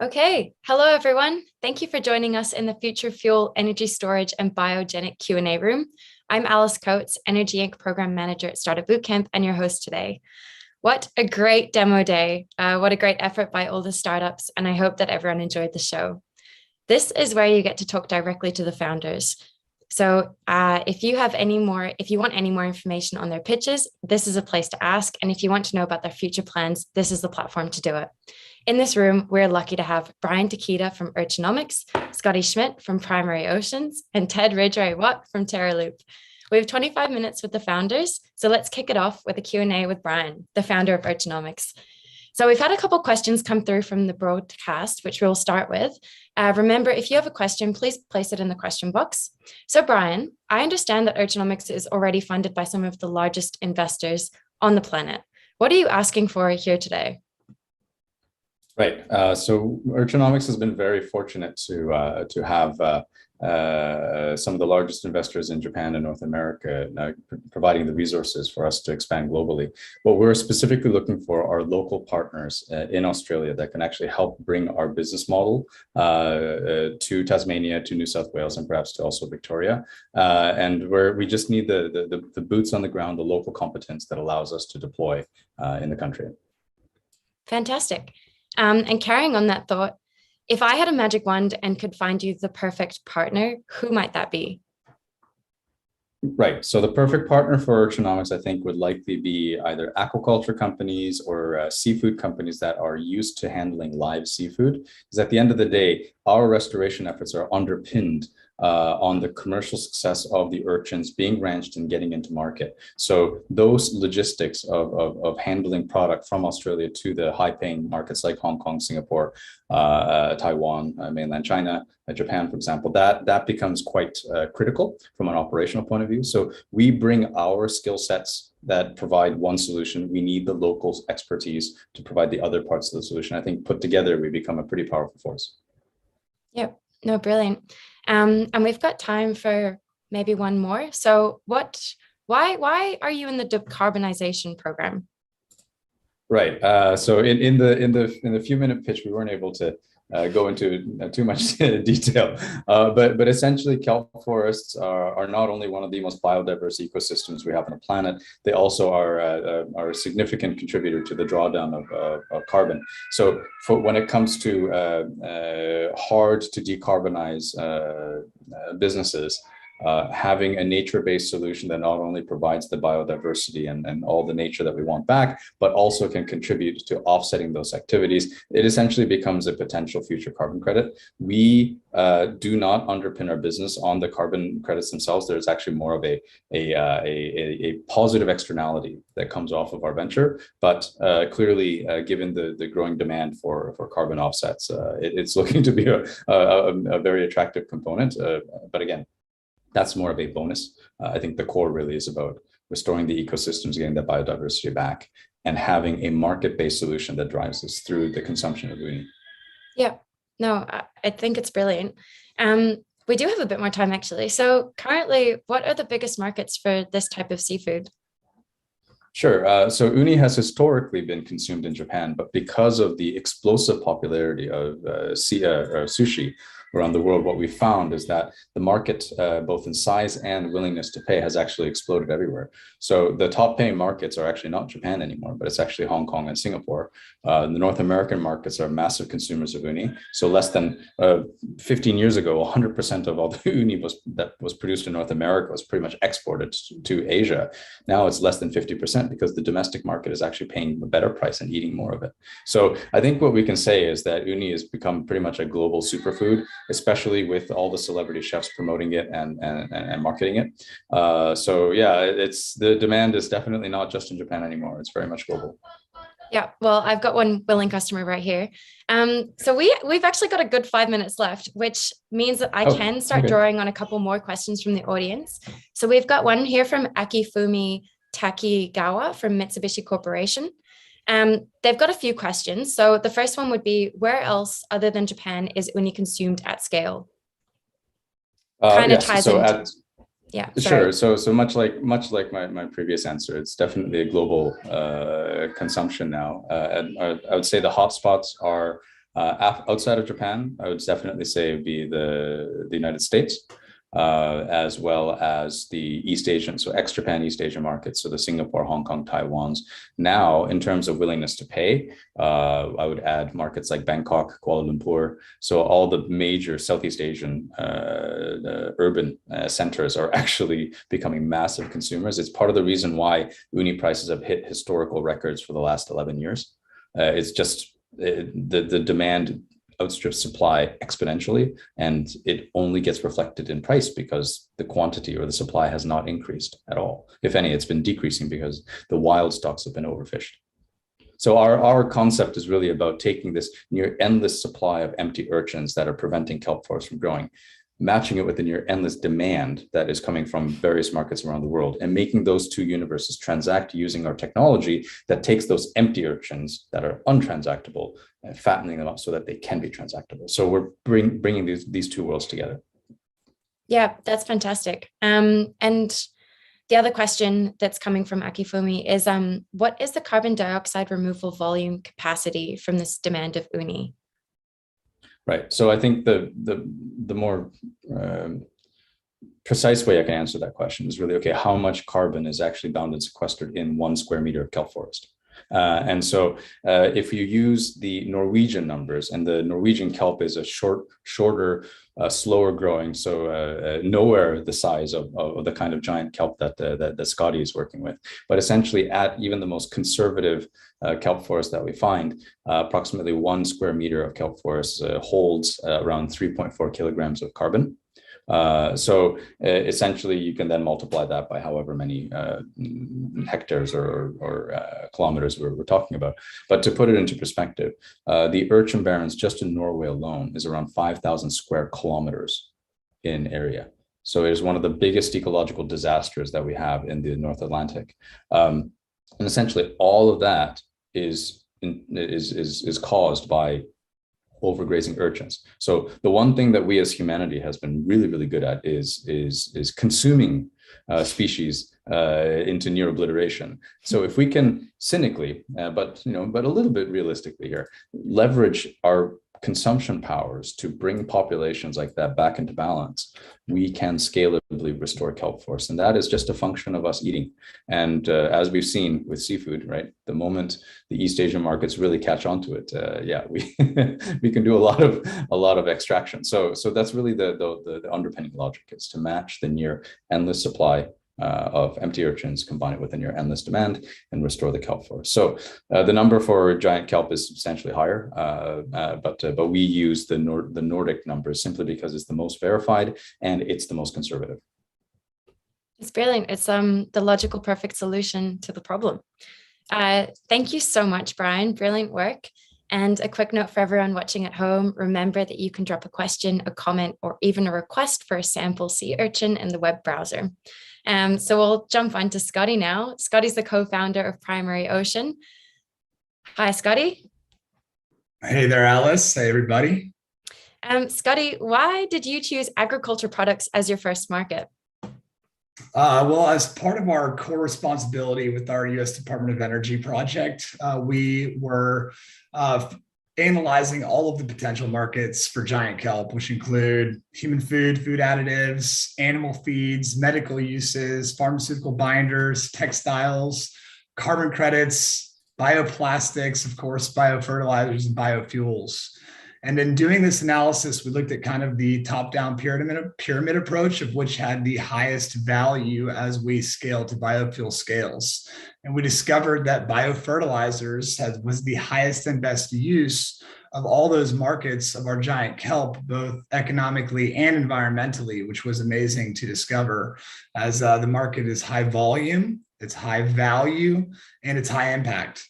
Okay, hello everyone. Thank you for joining us in the Future Fuel Energy Storage and Biogenic Q&A room. I'm Alice Coates, Energy Inc. Program Manager at Startup Bootcamp and your host today. What a great demo day. What a great effort by all the startups, and I hope that everyone enjoyed the show. This is where you get to talk directly to the founders. So if you want any more information on their pitches, this is a place to ask. And if you want to know about their future plans, this is the platform to do it. In this room, we're lucky to have Brian Takeda from Urchanomics, Scotty Schmidt from Primary Oceans, and Ted Ridgway-Watt from Terraloop. We have 25 minutes with the founders, so let's kick it off with a Q&A with Brian, the founder of Urchanomics. So we've had a couple questions come through from the broadcast, which we'll start with. Remember, if you have a question, please place it in the question box. So Brian, I understand that Urchanomics is already funded by some of the largest investors on the planet. What are you asking for here today? Right. So Urchanomics has been very fortunate to have some of the largest investors in Japan and North America providing the resources for us to expand globally. What we're specifically looking for are local partners in Australia that can actually help bring our business model to Tasmania, to New South Wales, and perhaps to also Victoria. And we just need the boots on the ground, the local competence that allows us to deploy in the country. Fantastic. And carrying on that thought, if I had a magic wand and could find you the perfect partner, who might that be? Right. So the perfect partner for Urchanomics, I think, would likely be either aquaculture companies or seafood companies that are used to handling live seafood. Because at the end of the day, our restoration efforts are underpinned on the commercial success of the urchins being ranched and getting into market. So those logistics of handling product from Australia to the high-paying markets like Hong Kong, Singapore, Taiwan, mainland China, Japan, for example, that becomes quite critical from an operational point of view. So we bring our skill sets that provide one solution. We need the local expertise to provide the other parts of the solution. I think put together, we become a pretty powerful force. Yep. No, brilliant. And we've got time for maybe one more. So why are you in the decarbonization program? Right. So in the few-minute pitch, we weren't able to go into too much detail, but essentially kelp forests are not only one of the most biodiverse ecosystems we have on the planet, they also are a significant contributor to the drawdown of carbon. So when it comes to hard to decarbonize businesses, having a nature-based solution that not only provides the biodiversity and all the nature that we want back, but also can contribute to offsetting those activities, it essentially becomes a potential future carbon credit. We do not underpin our business on the carbon credits themselves. There's actually more of a positive externality that comes off of our venture, but clearly, given the growing demand for carbon offsets, it's looking to be a very attractive component. But again, that's more of a bonus. I think the core really is about restoring the ecosystems, getting the biodiversity back, and having a market-based solution that drives us through the consumption of uni. Yeah, no, I think it's brilliant. We do have a bit more time, actually. So currently, what are the biggest markets for this type of seafood? Sure. So uni has historically been consumed in Japan, but because of the explosive popularity of sushi around the world, what we found is that the market, both in size and willingness to pay, has actually exploded everywhere. So the top paying markets are actually not Japan anymore, but it's actually Hong Kong and Singapore. The North American markets are massive consumers of uni. So less than 15 years ago, 100% of all the uni that was produced in North America was pretty much exported to Asia. Now it's less than 50% because the domestic market is actually paying a better price and eating more of it. So I think what we can say is that uni has become pretty much a global superfood, especially with all the celebrity chefs promoting it and marketing it. So yeah, the demand is definitely not just in Japan anymore. It's very much global. Yeah, well, I've got one willing customer right here. So we've actually got a good 5 minutes left, which means that I can start drawing on a couple more questions from the audience. So we've got one here from Akifumi Takigawa from Mitsubishi Corporation. They've got a few questions. So the first one would be, where else other than Japan is uni consumed at scale? Kind of ties into... Yeah, sorry. Sure. So much like my previous answer, it's definitely a global consumption now. And I would say the hotspots are Outside of Japan, I would definitely say it would be the United States, as well as the East Asian, so ex-Japan East Asian markets, so the Singapore, Hong Kong, Taiwans. Now, in terms of willingness to pay, I would add markets like Bangkok, Kuala Lumpur. So all the major Southeast Asian urban centers are actually becoming massive consumers. It's part of the reason why uni prices have hit historical records for the last 11 years. It's just the demand outstrips supply exponentially, and it only gets reflected in price because the quantity or the supply has not increased at all. If any, it's been decreasing because the wild stocks have been overfished. So our concept is really about taking this near endless supply of empty urchins that are preventing kelp forests from growing, matching it with the near endless demand that is coming from various markets around the world, and making those two universes transact using our technology that takes those empty urchins that are untransactable and fattening them up so that they can be transactable. So we're bringing these two worlds together. Yeah, that's fantastic. And the other question that's coming from Akifumi is, what is the carbon dioxide removal volume capacity from this demand of uni? Right. So I think the more precise way I can answer that question is really, okay, how much carbon is actually bound and sequestered in 1 square meter of kelp forest? And so if you use the Norwegian numbers, and the Norwegian kelp is a shorter, slower growing, so nowhere the size of the kind of giant kelp that Scotty is working with, but essentially at even the most conservative kelp forest that we find, approximately 1 square meter of kelp forest holds around 3.4 kilograms of carbon. So essentially, you can then multiply that by however many hectares or kilometers we're talking about. But to put it into perspective, the urchin barrens just in Norway alone is around 5,000 square kilometers in area. So it is one of the biggest ecological disasters that we have in the North Atlantic. And essentially, all of that is caused by overgrazing urchins. So the one thing that we as humanity has been really good at is consuming species into near obliteration. So if we can cynically, but a little bit realistically here, leverage our consumption powers to bring populations like that back into balance, we can scalably restore kelp forests. And that is just a function of us eating. And as we've seen with seafood, right, the moment the East Asian markets really catch on to it, we can do a lot of extraction. So that's really the underpinning logic, is to match the near endless supply of empty urchins, combine it with a near endless demand, and restore the kelp forest. So the number for giant kelp is substantially higher, but we use the Nordic numbers simply because it's the most verified and it's the most conservative. It's brilliant. It's the logical, perfect solution to the problem. Thank you so much, Brian. Brilliant work. And a quick note for everyone watching at home, remember that you can drop a question, a comment, or even a request for a sample sea urchin in the web browser. So we'll jump on to Scotty now. Scotty's the co-founder of Primary Ocean. Hi, Scotty. Hey there, Alice. Hey, everybody. Scotty, why did you choose agriculture products as your first market? Well, as part of our core responsibility with our U.S. Department of Energy project, we were analyzing all of the potential markets for giant kelp, which include human food, food additives, animal feeds, medical uses, pharmaceutical binders, textiles, carbon credits, bioplastics, of course, biofertilizers, and biofuels. And in doing this analysis, we looked at kind of the top-down pyramid approach, of which had the highest value as we scale to biofuel scales. And we discovered that biofertilizers was the highest and best use of all those markets of our giant kelp, both economically and environmentally, which was amazing to discover, as the market is high volume, it's high value, and it's high impact.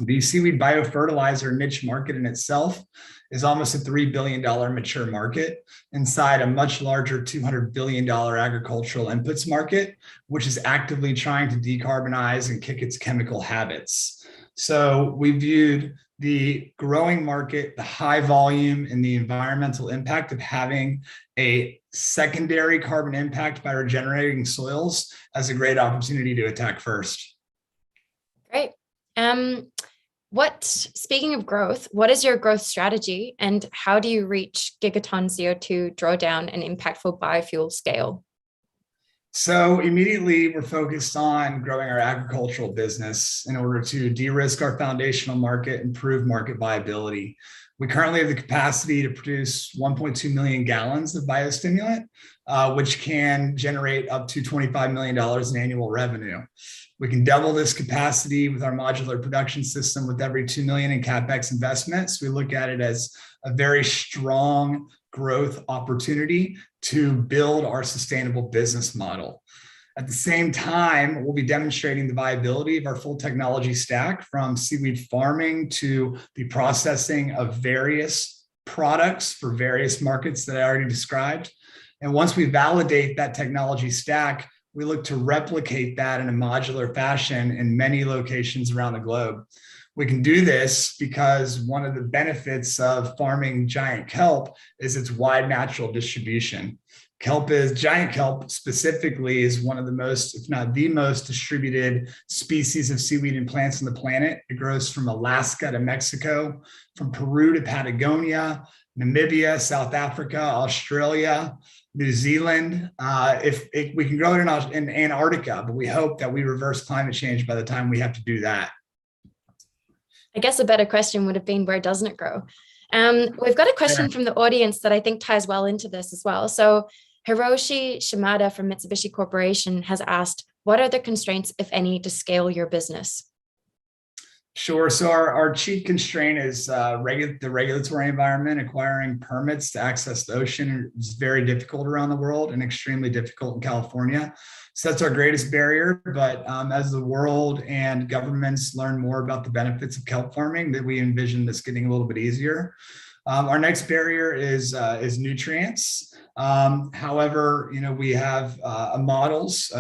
The seaweed biofertilizer niche market in itself is almost a $3 billion mature market inside a much larger $200 billion agricultural inputs market, which is actively trying to decarbonize and kick its chemical habits. So we viewed the growing market, the high volume, and the environmental impact of having a secondary carbon impact by regenerating soils as a great opportunity to attack first. Great. Speaking of growth, what is your growth strategy and how do you reach gigaton CO2 drawdown and impactful biofuel scale? So immediately we're focused on growing our agricultural business in order to de-risk our foundational market, improve market viability. We currently have the capacity to produce 1.2 million gallons of biostimulant, which can generate up to $25 million in annual revenue. We can double this capacity with our modular production system with every 2 million in CapEx investments. We look at it as a very strong growth opportunity to build our sustainable business model. At the same time, we'll be demonstrating the viability of our full technology stack from seaweed farming to the processing of various products for various markets that I already described. And once we validate that technology stack, we look to replicate that in a modular fashion in many locations around the globe. We can do this because one of the benefits of farming giant kelp is its wide natural distribution. Giant kelp specifically is one of the most, if not the most distributed species of seaweed and plants on the planet. It grows from Alaska to Mexico, from Peru to Patagonia, Namibia, South Africa, Australia, New Zealand. We can grow it in Antarctica, but we hope that we reverse climate change by the time we have to do that. I guess a better question would have been, where doesn't it grow? We've got a question from the audience that I think ties well into this as well. So Hiroshi Shimada from Mitsubishi Corporation has asked, what are the constraints, if any, to scale your business? Sure. So our chief constraint is the regulatory environment. Acquiring permits to access the ocean is very difficult around the world and extremely difficult in California. So that's our greatest barrier. But as the world and governments learn more about the benefits of kelp farming, that we envision this getting a little bit easier. Our next barrier is nutrients. However, we have models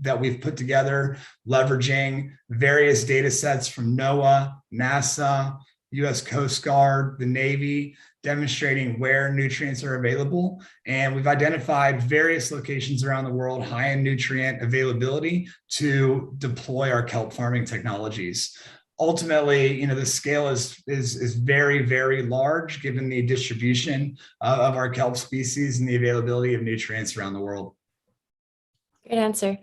that we've put together leveraging various data sets from NOAA, NASA, US Coast Guard, the Navy, demonstrating where nutrients are available. And we've identified various locations around the world high in nutrient availability to deploy our kelp farming technologies. Ultimately, the scale is very, very large given the distribution of our kelp species and the availability of nutrients around the world. Great answer.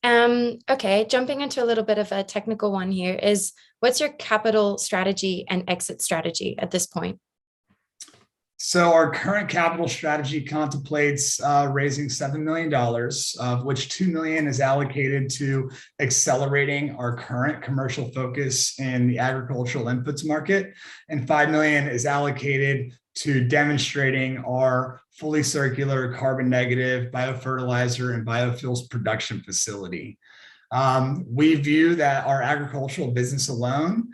Okay, jumping into a little bit of a technical one here is, what's your capital strategy and exit strategy at this point? So our current capital strategy contemplates raising $7 million, of which $2 million is allocated to accelerating our current commercial focus in the agricultural inputs market, and $5 million is allocated to demonstrating our fully circular, carbon negative biofertilizer and biofuels production facility. We view that our agricultural business alone,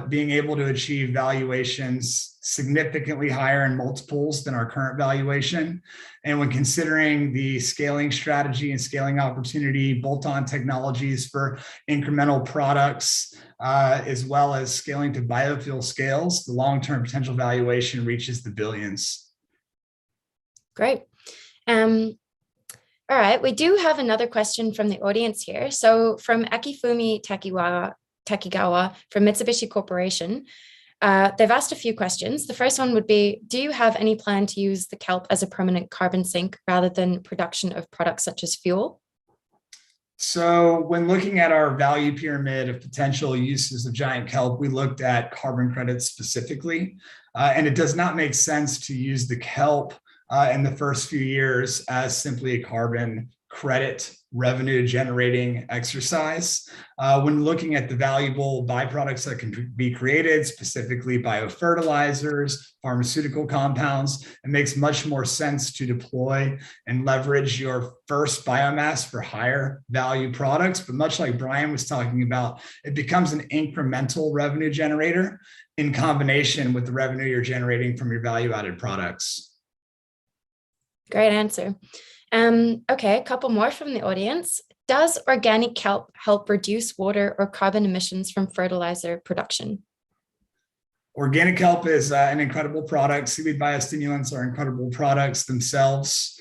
being able to achieve valuations significantly higher in multiples than our current valuation. And when considering the scaling strategy and scaling opportunity, bolt-on technologies for incremental products, as well as scaling to biofuel scales, the long-term potential valuation reaches the billions. Great. All right, we do have another question from the audience here. So from Akifumi Takigawa from Mitsubishi Corporation, they've asked a few questions. The first one would be, do you have any plan to use the kelp as a permanent carbon sink rather than production of products such as fuel? So when looking at our value pyramid of potential uses of giant kelp, we looked at carbon credits specifically, and it does not make sense to use the kelp in the first few years as simply a carbon credit revenue generating exercise. When looking at the valuable byproducts that can be created, specifically biofertilizers, pharmaceutical compounds, it makes much more sense to deploy and leverage your first biomass for higher value products. But much like Brian was talking about, it becomes an incremental revenue generator in combination with the revenue you're generating from your value-added products. Great answer. Okay, a couple more from the audience. Does organic kelp help reduce water or carbon emissions from fertilizer production? Organic kelp is an incredible product. Seaweed biostimulants are incredible products themselves.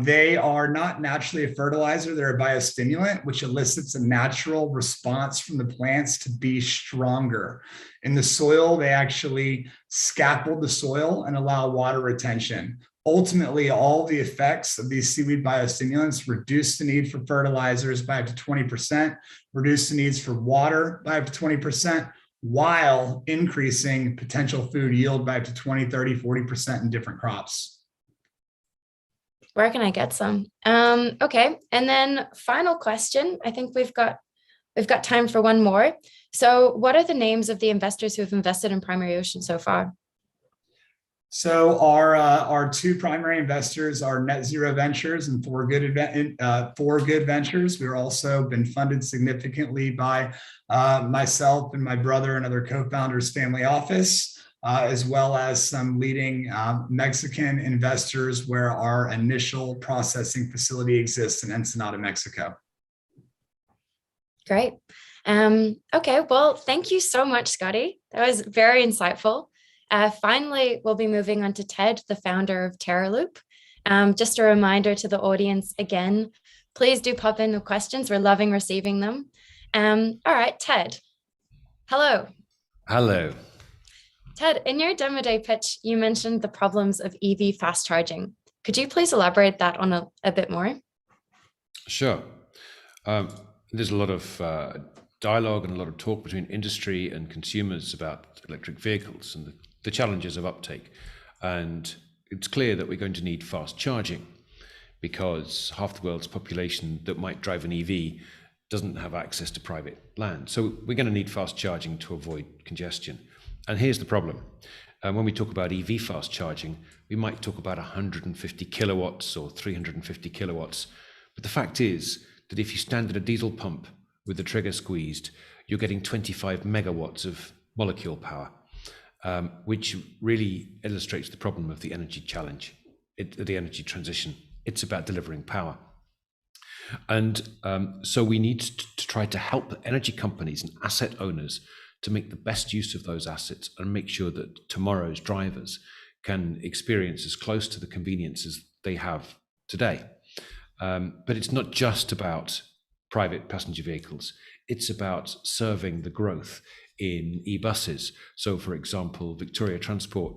They are not naturally a fertilizer, they're a biostimulant, which elicits a natural response from the plants to be stronger. In the soil, they actually scaffold the soil and allow water retention. Ultimately, all the effects of these seaweed biostimulants reduce the need for fertilizers by up to 20%, reduce the needs for water by up to 20%, while increasing potential food yield by up to 20, 30, 40% in different crops. Where can I get some? Okay, and then final question. I think we've got time for one more. So, what are the names of the investors who have invested in Primary Ocean so far? So our two primary investors are Net Zero Ventures and For Good Ventures. We've also been funded significantly by myself and my brother and other co-founders' family office, as well as some leading Mexican investors where our initial processing facility exists in Ensenada, Mexico. Great. Okay, well, thank you so much, Scotty. That was very insightful. Finally, we'll be moving on to Ted, the founder of Terraloop. Just a reminder to the audience again, please do pop in the questions. We're loving receiving them. All right, Ted. Hello. Hello. Ted, in your demo day pitch, you mentioned the problems of EV fast charging. Could you please elaborate that on a bit more? Sure. There's a lot of dialogue and a lot of talk between industry and consumers about electric vehicles and the challenges of uptake. And it's clear that we're going to need fast charging because half the world's population that might drive an EV doesn't have access to private land. So we're going to need fast charging to avoid congestion. And here's the problem. When we talk about EV fast charging, we might talk about 150 kilowatts or 350 kilowatts. But the fact is that if you stand at a diesel pump with the trigger squeezed, you're getting 25 megawatts of molecule power, which really illustrates the problem of the energy challenge, the energy transition. It's about delivering power. And so we need to try to help energy companies and asset owners to make the best use of those assets and make sure that tomorrow's drivers can experience as close to the convenience as they have today. But it's not just about private passenger vehicles. It's about serving the growth in e-buses. So, for example, Victoria Transport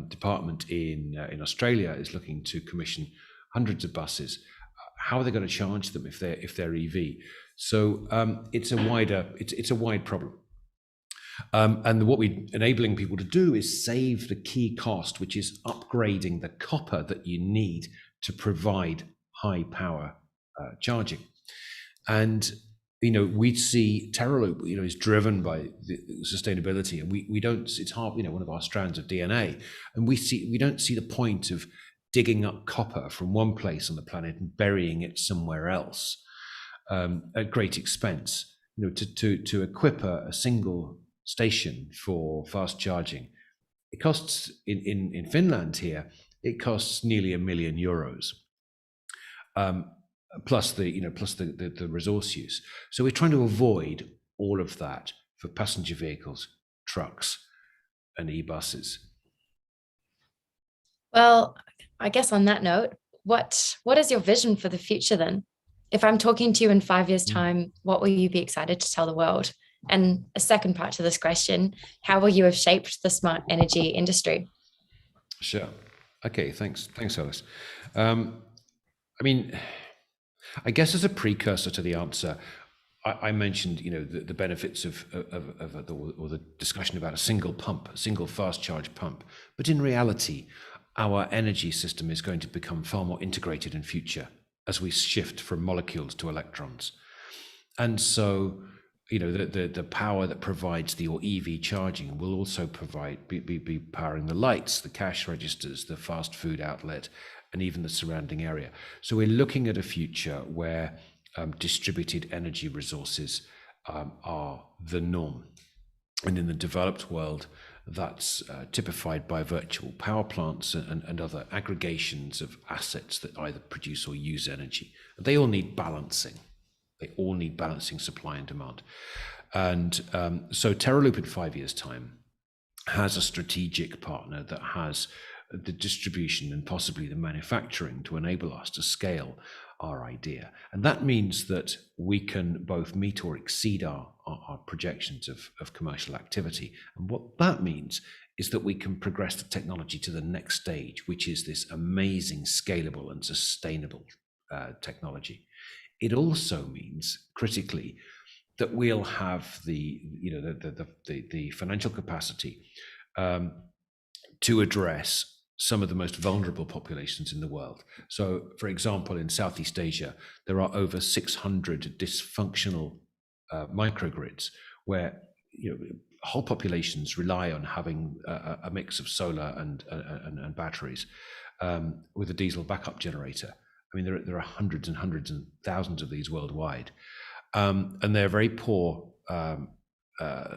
Department in Australia is looking to commission hundreds of buses. How are they going to charge them if they're EV? So it's a wide problem. And what we're enabling people to do is save the key cost, which is upgrading the copper that you need to provide high power charging. And we see Terraloop, is driven by the sustainability, and we don't. It's hard, one of our strands of DNA, and we don't see the point of digging up copper from one place on the planet and burying it somewhere else at great expense. To equip a single station for fast charging, it costs in Finland here. It costs nearly €1 million. Plus the resource use. So we're trying to avoid all of that for passenger vehicles, trucks, and e-buses. Well, I guess on that note, what is your vision for the future then? If I'm talking to you in 5 years' time, what will you be excited to tell the world? And a second part to this question, how will you have shaped the smart energy industry? Sure. Okay, thanks, Alice. I guess as a precursor to the answer, I mentioned, the benefits of the discussion about a single fast charge pump. But in reality, our energy system is going to become far more integrated in future as we shift from molecules to electrons. And so, the power that provides your EV charging will also be powering the lights, the cash registers, the fast food outlet, and even the surrounding area. So we're looking at a future where distributed energy resources are the norm. And in the developed world, that's typified by virtual power plants and other aggregations of assets that either produce or use energy. They all need balancing. They all need balancing supply and demand. And so Terraloop in 5 years' time has a strategic partner that has the distribution and possibly the manufacturing to enable us to scale our idea. And that means that we can both meet or exceed our projections of commercial activity. And what that means is that we can progress the technology to the next stage, which is this amazing, scalable and sustainable technology. It also means, critically, that we'll have the financial capacity to address some of the most vulnerable populations in the world. So, for example, in Southeast Asia, there are over 600 dysfunctional microgrids where whole populations rely on having a mix of solar and batteries with a diesel backup generator. I mean, there are hundreds and hundreds and thousands of these worldwide, and they're very poor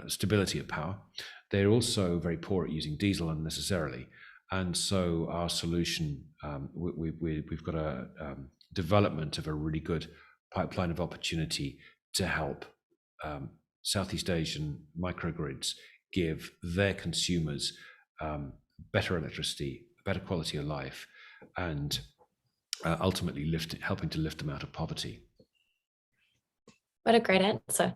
stability of power. They're also very poor at using diesel unnecessarily. And so our solution, we've got a development of a really good pipeline of opportunity to help Southeast Asian microgrids give their consumers better electricity, better quality of life, and ultimately helping to lift them out of poverty. What a great answer.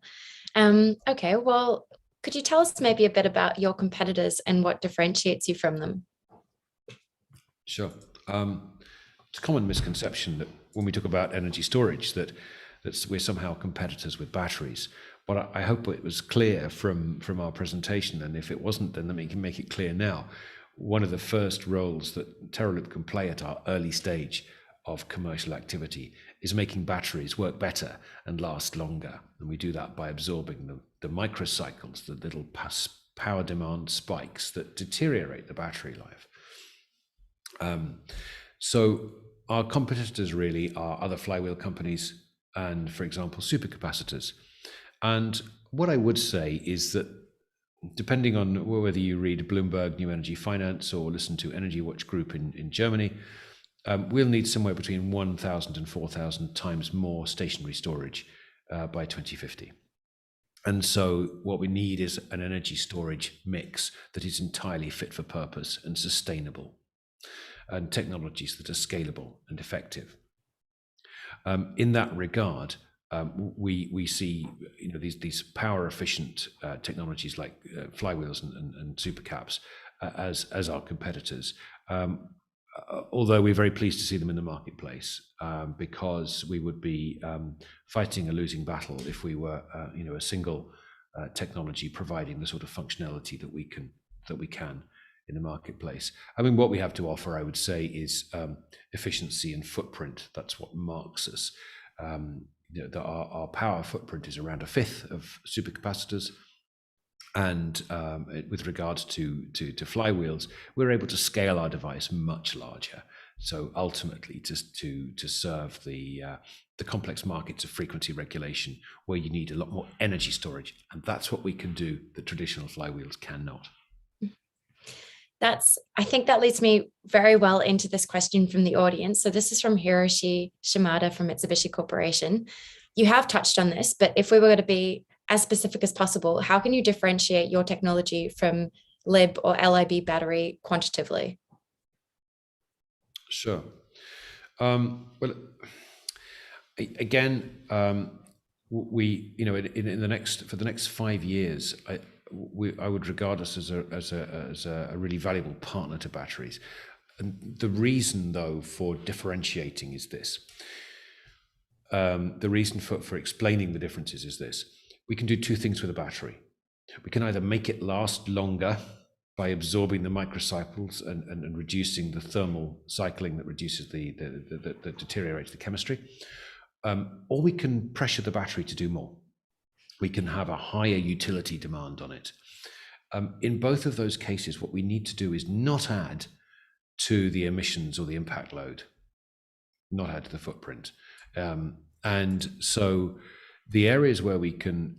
Okay, well, could you tell us maybe a bit about your competitors and what differentiates you from them? Sure. It's a common misconception that when we talk about energy storage that we're somehow competitors with batteries. But I hope it was clear from our presentation, and if it wasn't, then let me make it clear now. One of the first roles that Terraloop can play at our early stage of commercial activity is making batteries work better and last longer. And we do that by absorbing the microcycles, the little power demand spikes that deteriorate the battery life. So our competitors really are other flywheel companies and, for example, supercapacitors. And what I would say is that depending on whether you read Bloomberg New Energy Finance or listen to Energy Watch Group in Germany, we'll need somewhere between 1,000 and 4,000 times more stationary storage by 2050. And so what we need is an energy storage mix that is entirely fit for purpose and sustainable, and technologies that are scalable and effective. In that regard, we see these power efficient technologies like flywheels and supercaps as our competitors. Although we're very pleased to see them in the marketplace, because we would be fighting a losing battle if we were a single technology providing the sort of functionality that we can in the marketplace. I mean, what we have to offer, I would say, is efficiency and footprint. That's what marks us. Our power footprint is around a fifth of supercapacitors, and with regards to flywheels, we're able to scale our device much larger. So ultimately, to serve the complex markets of frequency regulation, where you need a lot more energy storage, and that's what we can do that traditional flywheels cannot. I think that leads me very well into this question from the audience. So this is from Hiroshi Shimada from Mitsubishi Corporation. You have touched on this, but if we were going to be as specific as possible, how can you differentiate your technology from LIB or LIB battery quantitatively? Sure. Well, again, we for the next 5 years, I would regard us as a really valuable partner to batteries. And the reason, though, for differentiating is this. The reason for explaining the differences is this. We can do two things with a battery. We can either make it last longer by absorbing the microcycles and reducing the thermal cycling that reduces that deteriorates the chemistry, or we can pressure the battery to do more. We can have a higher utility demand on it. In both of those cases, what we need to do is not add to the emissions or the impact load, not add to the footprint. And so the areas where we can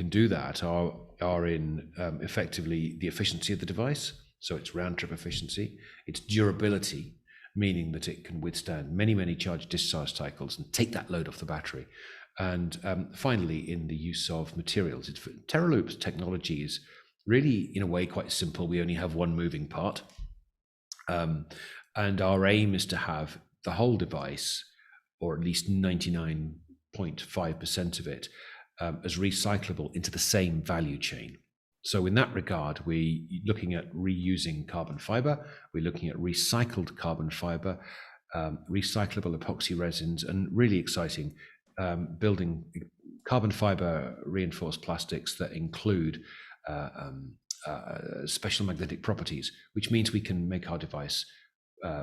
do that are in effectively the efficiency of the device. So it's round trip efficiency, it's durability, meaning that it can withstand many charge discharge cycles and take that load off the battery. And finally, in the use of materials, Terraloop's technology is really, in a way, quite simple. We only have one moving part, And our aim is to have the whole device, or at least 99.5% of it, as recyclable into the same value chain. So in that regard, we're looking at reusing carbon fiber, we're looking at recycled carbon fiber, recyclable epoxy resins, and really exciting, building carbon fiber reinforced plastics that include special magnetic properties, which means we can make our device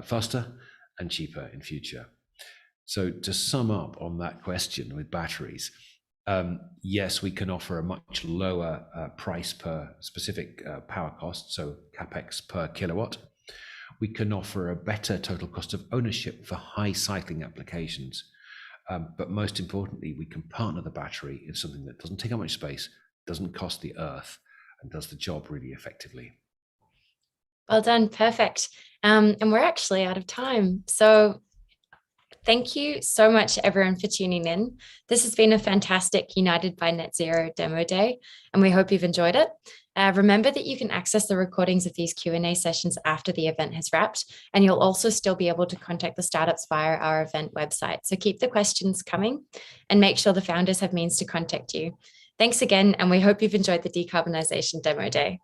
faster and cheaper in future. So to sum up on that question with batteries, yes, we can offer a much lower price per specific power cost, so capex per kilowatt. We can offer a better total cost of ownership for high cycling applications. But most importantly, we can partner the battery in something that doesn't take up much space, doesn't cost the earth, and does the job really effectively. Well done, perfect. And we're actually out of time. So thank you so much, everyone, for tuning in. This has been a fantastic United by Net Zero demo day, and we hope you've enjoyed it. Remember that you can access the recordings of these Q&A sessions after the event has wrapped, and you'll also still be able to contact the startups via our event website. So keep the questions coming and make sure the founders have means to contact you. Thanks again, and we hope you've enjoyed the Decarbonization demo day.